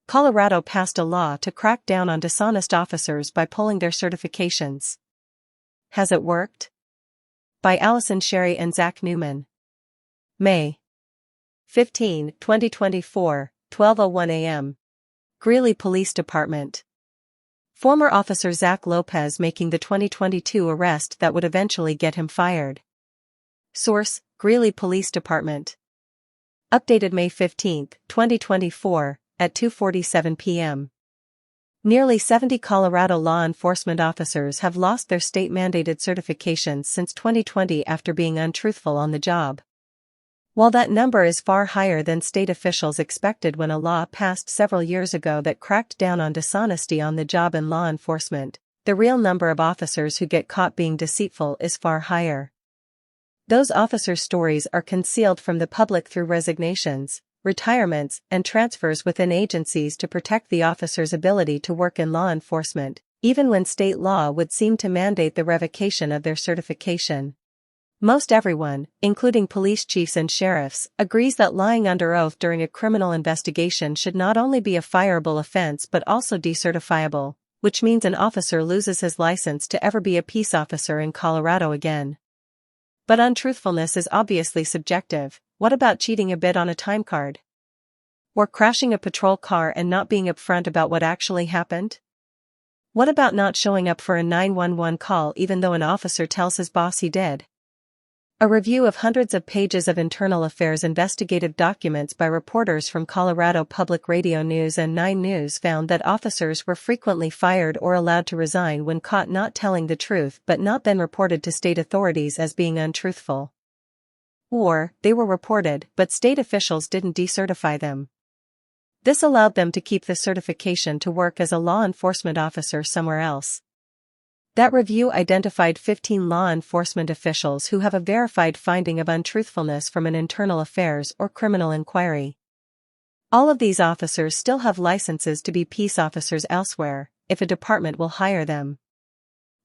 Colorado passed a law to crack down on dishonest officers by pulling their certifications. Has it worked? By Allison Sherry and Zach Newman. May 15, 2024, 12:01 a.m. Greeley Police Department. Former officer Zach Lopez making the 2022 arrest that would eventually get him fired. Source: Greeley Police Department. Updated May 15, 2024, at 2:47 p.m. Nearly 70 Colorado law enforcement officers have lost their state-mandated certifications since 2020 after being untruthful on the job. While that number is far higher than state officials expected when a law passed several years ago that cracked down on dishonesty on the job in law enforcement, the real number of officers who get caught being deceitful is far higher. Those officers' stories are concealed from the public through resignations, retirements, and transfers within agencies to protect the officer's ability to work in law enforcement, even when state law would seem to mandate the revocation of their certification. Most everyone, including police chiefs and sheriffs, agrees that lying under oath during a criminal investigation should not only be a fireable offense but also decertifiable, which means an officer loses his license to ever be a peace officer in Colorado again. But untruthfulness is obviously subjective. What about cheating a bit on a time card? Or crashing a patrol car and not being upfront about what actually happened? What about not showing up for a 911 call even though an officer tells his boss he did? A review of hundreds of pages of internal affairs investigative documents by reporters from Colorado Public Radio News and 9 News found that officers were frequently fired or allowed to resign when caught not telling the truth but not then reported to state authorities as being untruthful. Or, they were reported but state officials didn't decertify them. This allowed them to keep the certification to work as a law enforcement officer somewhere else. That review identified 15 law enforcement officials who have a verified finding of untruthfulness from an internal affairs or criminal inquiry. All of these officers still have licenses to be peace officers elsewhere, if a department will hire them.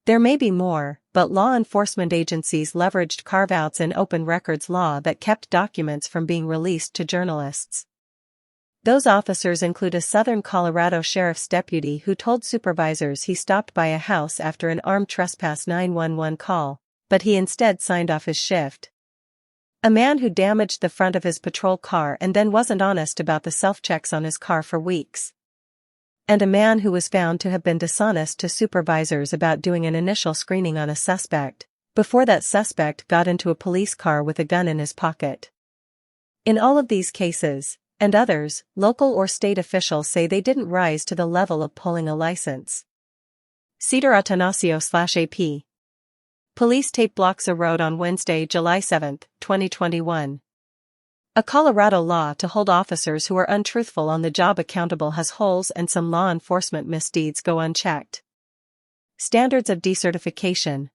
There may be more, but law enforcement agencies leveraged carve-outs in open records law that kept documents from being released to journalists. Those officers include a Southern Colorado sheriff's deputy who told supervisors he stopped by a house after an armed trespass 911 call, but he instead signed off his shift. A man who damaged the front of his patrol car and then wasn't honest about the self-checks on his car for weeks. And a man who was found to have been dishonest to supervisors about doing an initial screening on a suspect, before that suspect got into a police car with a gun in his pocket. In all of these cases, and others, local or state officials say they didn't rise to the level of pulling a license. Cedar Atanasio/AP. Police tape blocks a road on Wednesday, July 7, 2021. A Colorado law to hold officers who are untruthful on the job accountable has holes and some law enforcement misdeeds go unchecked. Standards of decertification.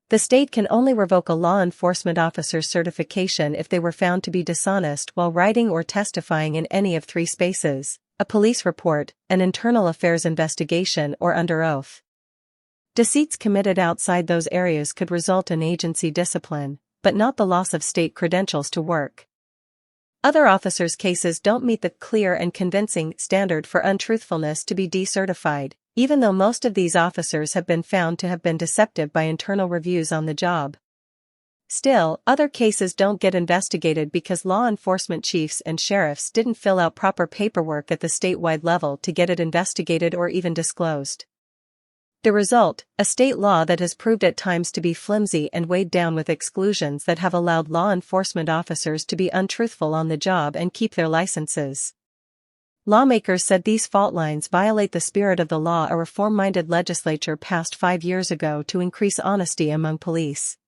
The state can only revoke a law enforcement officer's certification if they were found to be dishonest while writing or testifying in any of 3 spaces: a police report, an internal affairs investigation, or under oath. Deceits committed outside those areas could result in agency discipline, but not the loss of state credentials to work. Other officers' cases don't meet the clear and convincing standard for untruthfulness to be decertified, even though most of these officers have been found to have been deceptive by internal reviews on the job. Still, other cases don't get investigated because law enforcement chiefs and sheriffs didn't fill out proper paperwork at the statewide level to get it investigated or even disclosed. The result, a state law that has proved at times to be flimsy and weighed down with exclusions that have allowed law enforcement officers to be untruthful on the job and keep their licenses. Lawmakers said these fault lines violate the spirit of the law a reform-minded legislature passed 5 years ago to increase honesty among police.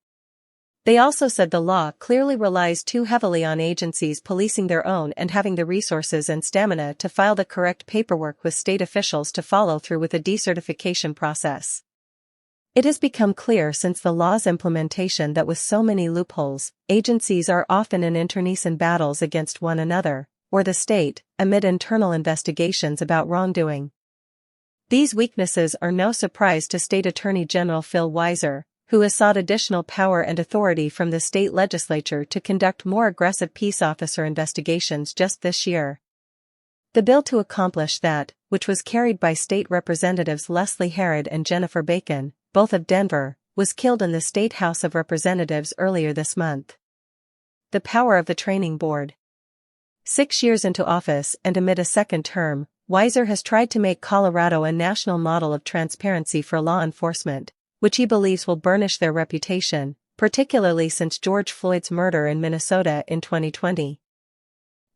They also said the law clearly relies too heavily on agencies policing their own and having the resources and stamina to file the correct paperwork with state officials to follow through with the decertification process. It has become clear since the law's implementation that with so many loopholes, agencies are often in internecine battles against one another, or the state, amid internal investigations about wrongdoing. These weaknesses are no surprise to State Attorney General Phil Weiser, who has sought additional power and authority from the state legislature to conduct more aggressive peace officer investigations just this year. The bill to accomplish that, which was carried by state representatives Leslie Herod and Jennifer Bacon, both of Denver, was killed in the State House of Representatives earlier this month. The power of the training board. 6 years into office and amid a second term, Weiser has tried to make Colorado a national model of transparency for law enforcement, which he believes will burnish their reputation, particularly since George Floyd's murder in Minnesota in 2020.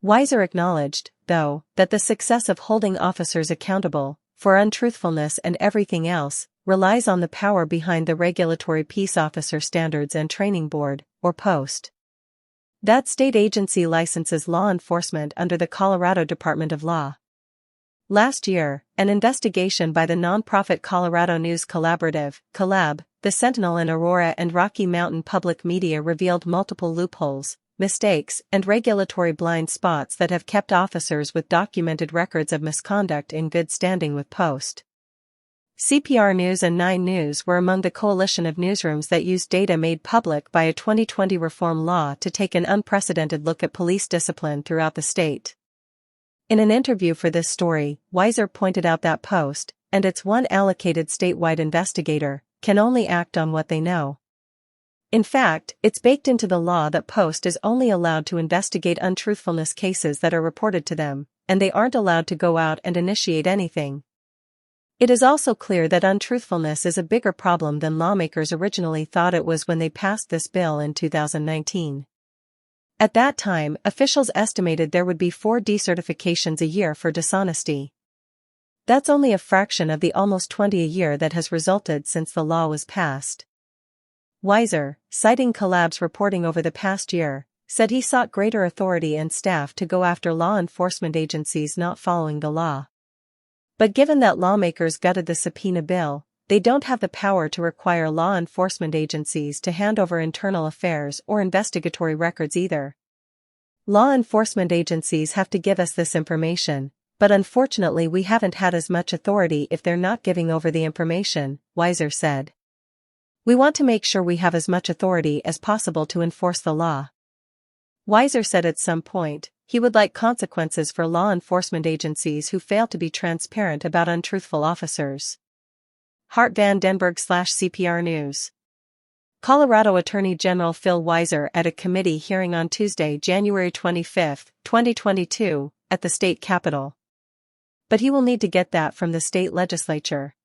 Weiser acknowledged, though, that the success of holding officers accountable, for untruthfulness and everything else, relies on the power behind the Regulatory Peace Officer Standards and Training Board, or POST. That state agency licenses law enforcement under the Colorado Department of Law. Last year, an investigation by the nonprofit Colorado News Collaborative, Collab, the Sentinel and Aurora and Rocky Mountain Public Media revealed multiple loopholes, mistakes, and regulatory blind spots that have kept officers with documented records of misconduct in good standing with POST. CPR News and 9 News were among the coalition of newsrooms that used data made public by a 2020 reform law to take an unprecedented look at police discipline throughout the state. In an interview for this story, Weiser pointed out that POST, and its one allocated statewide investigator, can only act on what they know. In fact, it's baked into the law that POST is only allowed to investigate untruthfulness cases that are reported to them, and they aren't allowed to go out and initiate anything. It is also clear that untruthfulness is a bigger problem than lawmakers originally thought it was when they passed this bill in 2019. At that time, officials estimated there would be 4 decertifications a year for dishonesty. That's only a fraction of the almost 20 a year that has resulted since the law was passed. Weiser, citing Collab's reporting over the past year, said he sought greater authority and staff to go after law enforcement agencies not following the law. But given that lawmakers gutted the subpoena bill, they don't have the power to require law enforcement agencies to hand over internal affairs or investigatory records either. Law enforcement agencies have to give us this information, but unfortunately we haven't had as much authority if they're not giving over the information, Weiser said. We want to make sure we have as much authority as possible to enforce the law. Weiser said at some point, he would like consequences for law enforcement agencies who fail to be transparent about untruthful officers. Hart Van Denberg/CPR News. Colorado Attorney General Phil Weiser at a committee hearing on Tuesday, January 25, 2022, at the state capitol. But he will need to get that from the state legislature.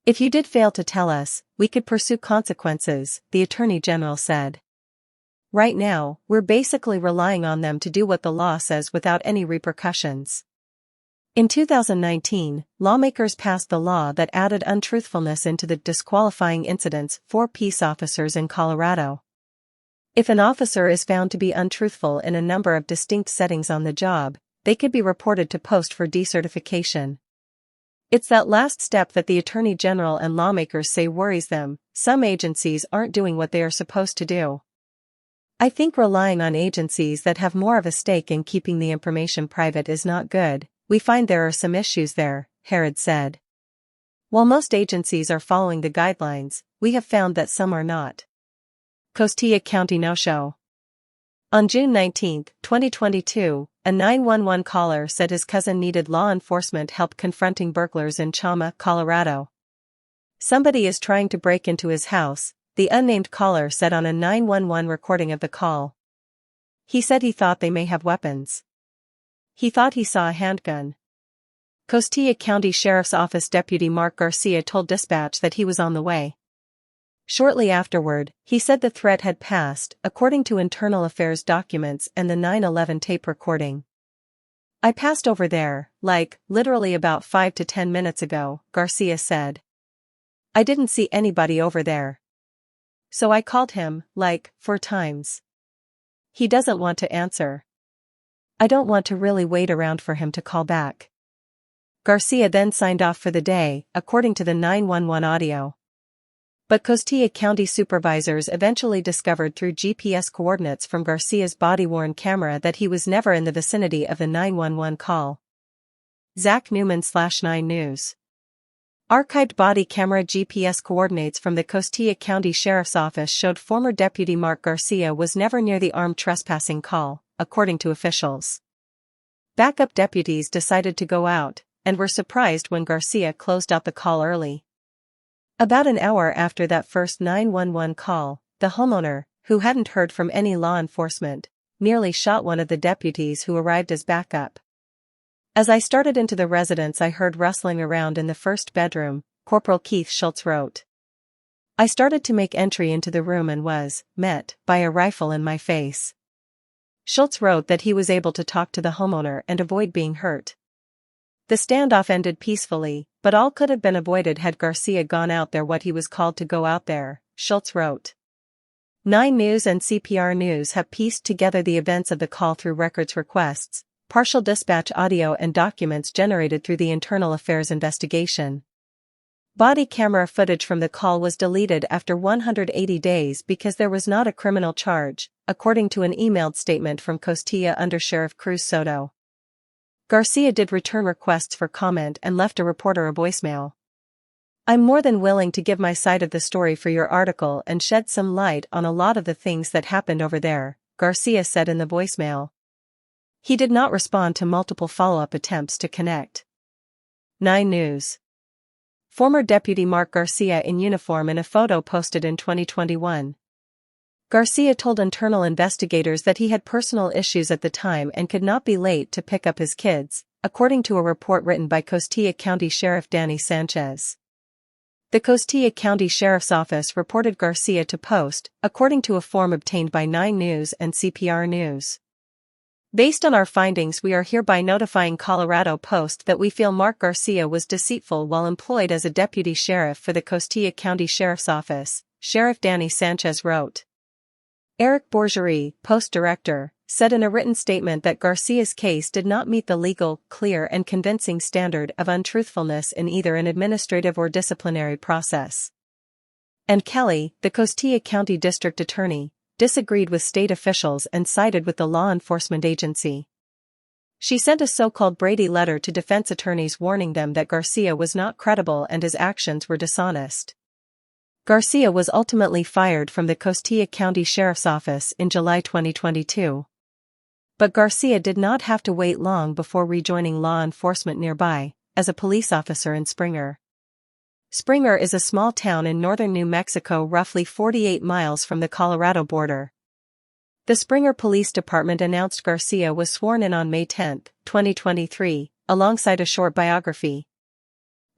If you did fail to tell us, we could pursue consequences, the Attorney General said. Right now, we're basically relying on them to do what the law says without any repercussions. In 2019, lawmakers passed the law that added untruthfulness into the disqualifying incidents for peace officers in Colorado. If an officer is found to be untruthful in a number of distinct settings on the job, they could be reported to POST for decertification. It's that last step that the Attorney General and lawmakers say worries them. Some agencies aren't doing what they are supposed to do. I think relying on agencies that have more of a stake in keeping the information private is not good. We find there are some issues there, Herod said. While most agencies are following the guidelines, we have found that some are not. Costilla County no-show. On June 19, 2022, a 911 caller said his cousin needed law enforcement help confronting burglars in Chama, Colorado. Somebody is trying to break into his house, the unnamed caller said on a 911 recording of the call. He said he thought they may have weapons. He thought he saw a handgun. Costilla County Sheriff's Office Deputy Mark Garcia told dispatch that he was on the way. Shortly afterward, he said the threat had passed, according to internal affairs documents and the 9/11 tape recording. I passed over there, literally about 5 to 10 minutes ago, Garcia said. I didn't see anybody over there. So I called him, 4 times. He doesn't want to answer. I don't want to really wait around for him to call back. Garcia then signed off for the day, according to the 911 audio. But Costilla County supervisors eventually discovered through GPS coordinates from Garcia's body-worn camera that he was never in the vicinity of the 911 call. Zach Newman/9 News. Archived body camera GPS coordinates from the Costilla County Sheriff's Office showed former Deputy Mark Garcia was never near the armed trespassing call, according to officials. Backup deputies decided to go out, and were surprised when Garcia closed out the call early. About an hour after that first 911 call, the homeowner, who hadn't heard from any law enforcement, nearly shot one of the deputies who arrived as backup. As I started into the residence, I heard rustling around in the first bedroom, Corporal Keith Schultz wrote. I started to make entry into the room and was met by a rifle in my face. Schultz wrote that he was able to talk to the homeowner and avoid being hurt. The standoff ended peacefully, but all could have been avoided had Garcia gone out there what he was called to go out there, Schultz wrote. 9 News and CPR News have pieced together the events of the call through records requests, partial dispatch audio and documents generated through the Internal Affairs investigation. Body camera footage from the call was deleted after 180 days because there was not a criminal charge, according to an emailed statement from Costilla Undersheriff Cruz Soto. Garcia did return requests for comment and left a reporter a voicemail. I'm more than willing to give my side of the story for your article and shed some light on a lot of the things that happened over there, Garcia said in the voicemail. He did not respond to multiple follow-up attempts to connect. 9 News. Former Deputy Mark Garcia in uniform in a photo posted in 2021. Garcia told internal investigators that he had personal issues at the time and could not be late to pick up his kids, according to a report written by Costilla County Sheriff Danny Sanchez. The Costilla County Sheriff's Office reported Garcia to post, according to a form obtained by 9 News and CPR News. Based on our findings, we are hereby notifying Colorado Post that we feel Mark Garcia was deceitful while employed as a deputy sheriff for the Costilla County Sheriff's Office, Sheriff Danny Sanchez wrote. Eric Borgerie, Post Director, said in a written statement that Garcia's case did not meet the legal, clear and convincing standard of untruthfulness in either an administrative or disciplinary process. And Kelly, the Costilla County District Attorney, disagreed with state officials and sided with the law enforcement agency. She sent a so-called Brady letter to defense attorneys warning them that Garcia was not credible and his actions were dishonest. Garcia was ultimately fired from the Costilla County Sheriff's Office in July 2022. But Garcia did not have to wait long before rejoining law enforcement nearby, as a police officer in Springer. Springer is a small town in northern New Mexico roughly 48 miles from the Colorado border. The Springer Police Department announced Garcia was sworn in on May 10, 2023, alongside a short biography.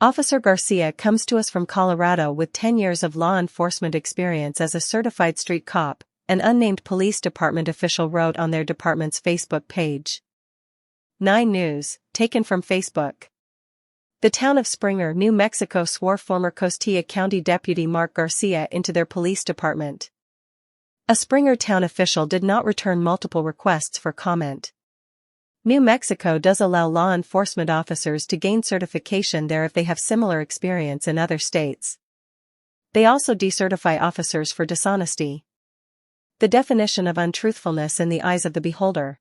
Officer Garcia comes to us from Colorado with 10 years of law enforcement experience as a certified street cop, an unnamed police department official wrote on their department's Facebook page. 9 News, taken from Facebook. The town of Springer, New Mexico swore former Costilla County Deputy Mark Garcia into their police department. A Springer town official did not return multiple requests for comment. New Mexico does allow law enforcement officers to gain certification there if they have similar experience in other states. They also decertify officers for dishonesty. The definition of untruthfulness in the eyes of the beholder.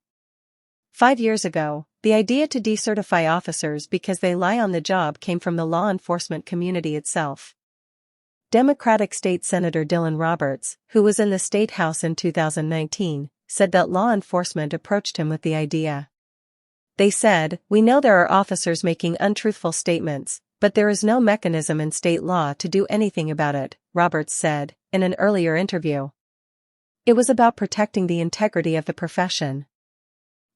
5 years ago, the idea to decertify officers because they lie on the job came from the law enforcement community itself. Democratic State Senator Dylan Roberts, who was in the State House in 2019, said that law enforcement approached him with the idea. They said, "We know there are officers making untruthful statements, but there is no mechanism in state law to do anything about it," Roberts said, in an earlier interview. It was about protecting the integrity of the profession.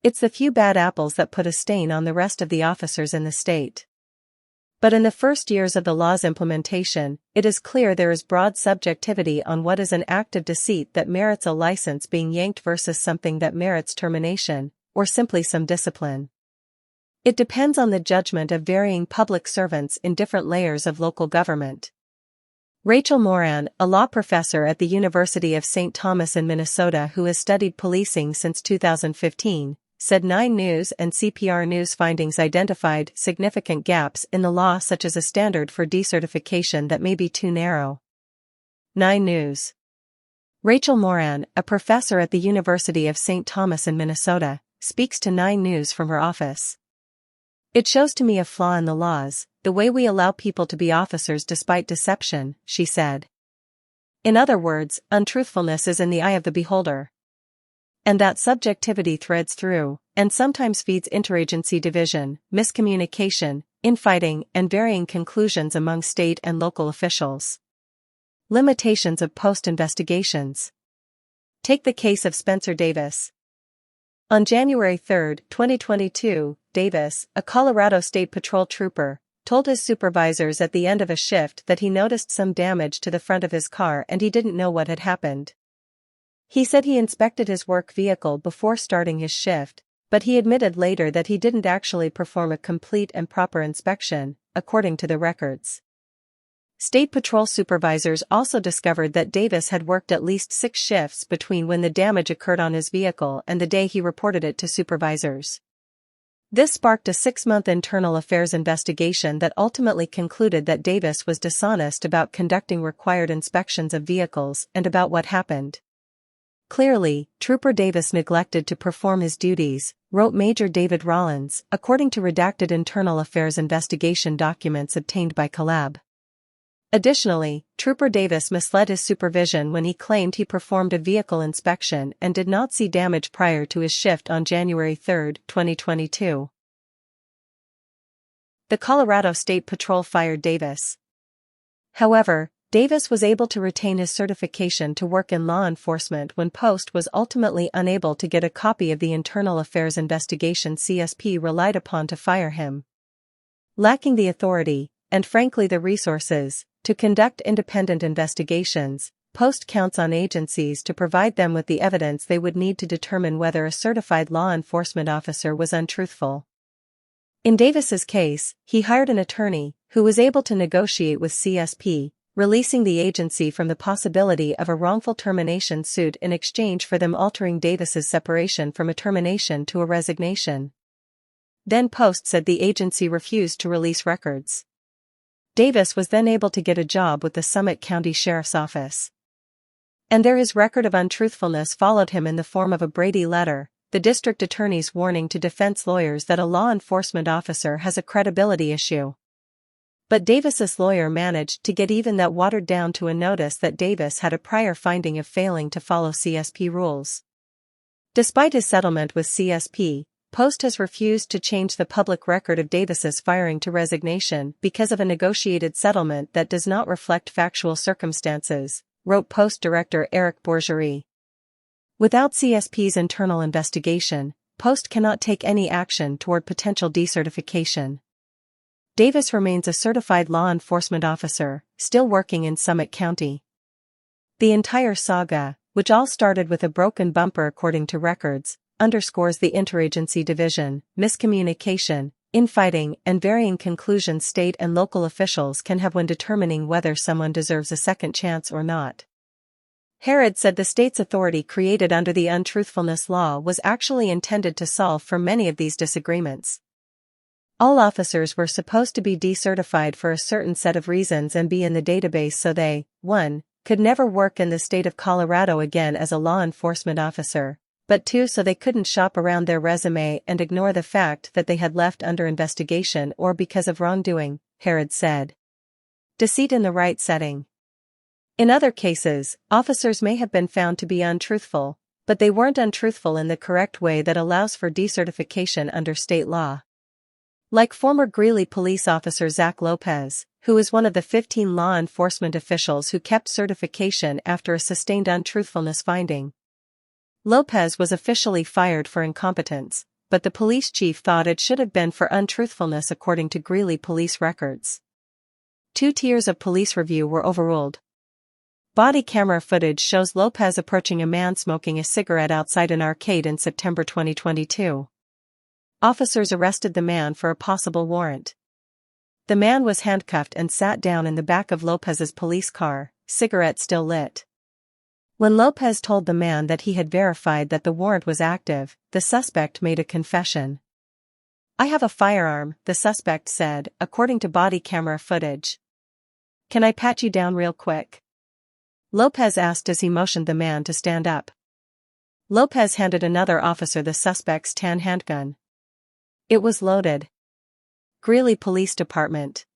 It's the few bad apples that put a stain on the rest of the officers in the state. But in the first years of the law's implementation, it is clear there is broad subjectivity on what is an act of deceit that merits a license being yanked versus something that merits termination, or simply some discipline. It depends on the judgment of varying public servants in different layers of local government. Rachel Moran, a law professor at the University of St. Thomas in Minnesota who has studied policing since 2015, said 9 News and CPR News findings identified significant gaps in the law, such as a standard for decertification that may be too narrow. 9 News. Rachel Moran, a professor at the University of St. Thomas in Minnesota, speaks to 9 News from her office. "It shows to me a flaw in the laws, the way we allow people to be officers despite deception," she said. In other words, untruthfulness is in the eye of the beholder. And that subjectivity threads through, and sometimes feeds interagency division, miscommunication, infighting, and varying conclusions among state and local officials. Limitations of post-investigations. Take the case of Spencer Davis. On January 3, 2022, Davis, a Colorado State Patrol trooper, told his supervisors at the end of a shift that he noticed some damage to the front of his car and he didn't know what had happened. He said he inspected his work vehicle before starting his shift, but he admitted later that he didn't actually perform a complete and proper inspection, according to the records. State Patrol supervisors also discovered that Davis had worked at least 6 shifts between when the damage occurred on his vehicle and the day he reported it to supervisors. This sparked a 6-month internal affairs investigation that ultimately concluded that Davis was dishonest about conducting required inspections of vehicles and about what happened. Clearly, Trooper Davis neglected to perform his duties, wrote Major David Rollins, according to redacted internal affairs investigation documents obtained by Collab. Additionally, Trooper Davis misled his supervision when he claimed he performed a vehicle inspection and did not see damage prior to his shift on January 3, 2022. The Colorado State Patrol fired Davis. However, Davis was able to retain his certification to work in law enforcement when Post was ultimately unable to get a copy of the internal affairs investigation CSP relied upon to fire him. Lacking the authority, and frankly the resources, to conduct independent investigations, Post counts on agencies to provide them with the evidence they would need to determine whether a certified law enforcement officer was untruthful. In Davis's case, he hired an attorney, who was able to negotiate with CSP, releasing the agency from the possibility of a wrongful termination suit in exchange for them altering Davis's separation from a termination to a resignation. Then Post said the agency refused to release records. Davis was then able to get a job with the Summit County Sheriff's Office. And there his record of untruthfulness followed him in the form of a Brady letter, the district attorney's warning to defense lawyers that a law enforcement officer has a credibility issue. But Davis's lawyer managed to get even that watered down to a notice that Davis had a prior finding of failing to follow CSP rules. Despite his settlement with CSP, Post has refused to change the public record of Davis's firing to resignation because of a negotiated settlement that does not reflect factual circumstances, wrote Post Director Eric Bourgerie. Without CSP's internal investigation, Post cannot take any action toward potential decertification. Davis remains a certified law enforcement officer, still working in Summit County. The entire saga, which all started with a broken bumper according to records, underscores the interagency division, miscommunication, infighting, and varying conclusions state and local officials can have when determining whether someone deserves a second chance or not. Herod said the state's authority created under the untruthfulness law was actually intended to solve for many of these disagreements. All officers were supposed to be decertified for a certain set of reasons and be in the database so they, 1, could never work in the state of Colorado again as a law enforcement officer, but 2, so they couldn't shop around their resume and ignore the fact that they had left under investigation or because of wrongdoing, Herod said. Deceit in the right setting. In other cases, officers may have been found to be untruthful, but they weren't untruthful in the correct way that allows for decertification under state law. Like former Greeley police officer Zach Lopez, who is one of the 15 law enforcement officials who kept certification after a sustained untruthfulness finding. Lopez was officially fired for incompetence, but the police chief thought it should have been for untruthfulness according to Greeley police records. 2 tiers of police review were overruled. Body camera footage shows Lopez approaching a man smoking a cigarette outside an arcade in September 2022. Officers arrested the man for a possible warrant. The man was handcuffed and sat down in the back of Lopez's police car, cigarette still lit. When Lopez told the man that he had verified that the warrant was active, the suspect made a confession. "I have a firearm," the suspect said, according to body camera footage. "Can I pat you down real quick?" Lopez asked as he motioned the man to stand up. Lopez handed another officer the suspect's tan handgun. It was loaded. Greeley Police Department.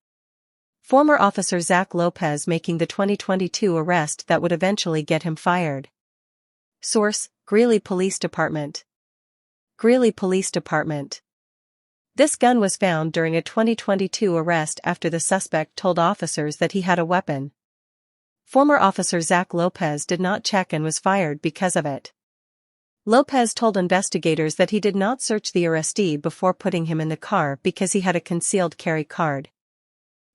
Former officer Zach Lopez making the 2022 arrest that would eventually get him fired. Source: Greeley Police Department. Greeley Police Department. This gun was found during a 2022 arrest after the suspect told officers that he had a weapon. Former officer Zach Lopez did not check and was fired because of it. Lopez told investigators that he did not search the arrestee before putting him in the car because he had a concealed carry card.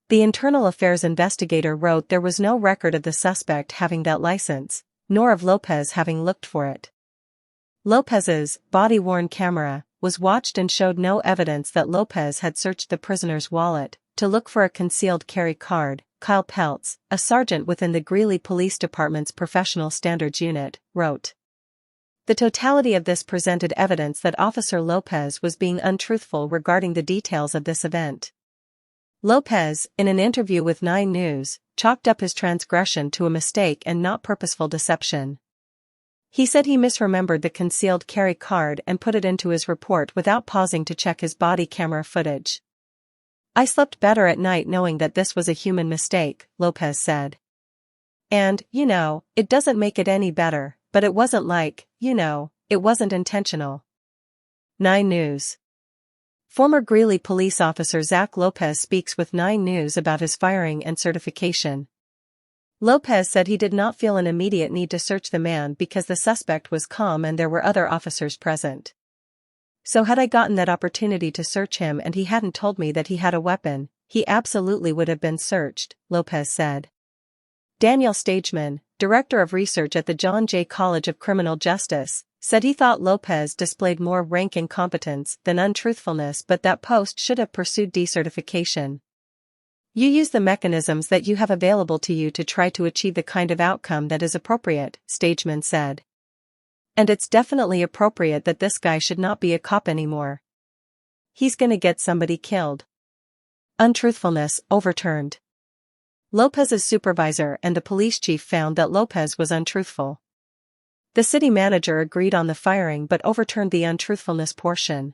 The Internal Affairs investigator wrote there was no record of the suspect having that license, nor of Lopez having looked for it. Lopez's body-worn camera was watched and showed no evidence that Lopez had searched the prisoner's wallet to look for a concealed carry card. Kyle Peltz, a sergeant within the Greeley Police Department's Professional Standards Unit, wrote. The totality of this presented evidence that Officer Lopez was being untruthful regarding the details of this event. Lopez, in an interview with 9 News, chalked up his transgression to a mistake and not purposeful deception. He said he misremembered the concealed carry card and put it into his report without pausing to check his body camera footage. I slept better at night knowing that this was a human mistake, Lopez said. And, it doesn't make it any better, but it wasn't like, it wasn't intentional. 9 News. Former Greeley police officer Zach Lopez speaks with 9 News about his firing and certification. Lopez said he did not feel an immediate need to search the man because the suspect was calm and there were other officers present. So had I gotten that opportunity to search him and he hadn't told me that he had a weapon, he absolutely would have been searched, Lopez said. Daniel Stageman, director of research at the John Jay College of Criminal Justice, said he thought Lopez displayed more rank incompetence than untruthfulness but that Post should have pursued decertification. You use the mechanisms that you have available to you to try to achieve the kind of outcome that is appropriate, Stageman said. And it's definitely appropriate that this guy should not be a cop anymore. He's gonna get somebody killed. Untruthfulness overturned. Lopez's supervisor and the police chief found that Lopez was untruthful. The city manager agreed on the firing but overturned the untruthfulness portion.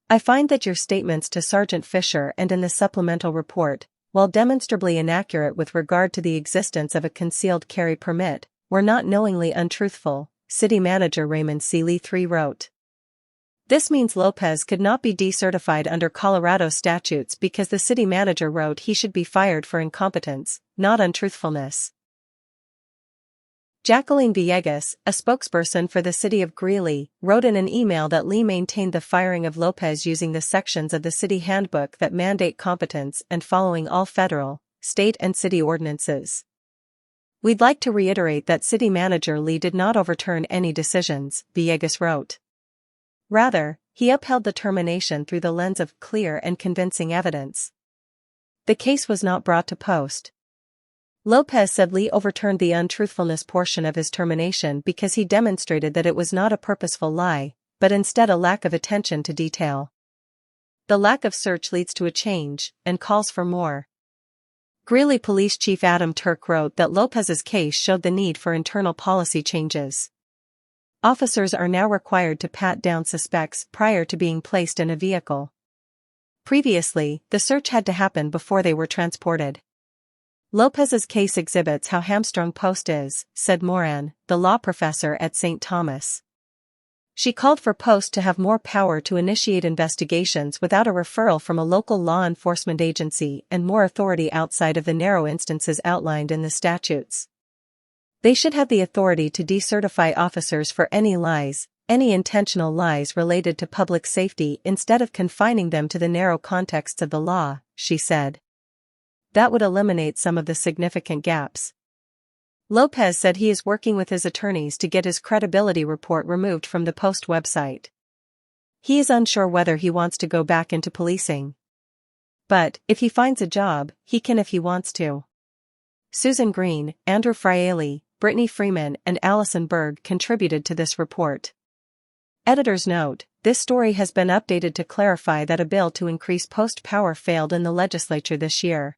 I find that your statements to Sergeant Fisher and in the supplemental report, while demonstrably inaccurate with regard to the existence of a concealed carry permit, were not knowingly untruthful, City Manager Raymond C. Lee III wrote. This means Lopez could not be decertified under Colorado statutes because the city manager wrote he should be fired for incompetence, not untruthfulness. Jacqueline Villegas, a spokesperson for the city of Greeley, wrote in an email that Lee maintained the firing of Lopez using the sections of the city handbook that mandate competence and following all federal, state and city ordinances. We'd like to reiterate that City Manager Lee did not overturn any decisions, Villegas wrote. Rather, he upheld the termination through the lens of clear and convincing evidence. The case was not brought to post. Lopez said Lee overturned the untruthfulness portion of his termination because he demonstrated that it was not a purposeful lie, but instead a lack of attention to detail. The lack of search leads to a change, and calls for more. Greeley Police Chief Adam Turk wrote that Lopez's case showed the need for internal policy changes. Officers are now required to pat down suspects prior to being placed in a vehicle. Previously, the search had to happen before they were transported. Lopez's case exhibits how hamstrung Post is, said Moran, the law professor at St. Thomas. She called for Post to have more power to initiate investigations without a referral from a local law enforcement agency and more authority outside of the narrow instances outlined in the statutes. They should have the authority to decertify officers for any lies, any intentional lies related to public safety instead of confining them to the narrow contexts of the law, she said. That would eliminate some of the significant gaps. Lopez said he is working with his attorneys to get his credibility report removed from the Post website. He is unsure whether he wants to go back into policing. But, if he finds a job, he can if he wants to. Susan Green, Andrew Fraley, Brittany Freeman and Allison Berg contributed to this report. Editor's note: this story has been updated to clarify that a bill to increase Post power failed in the legislature this year.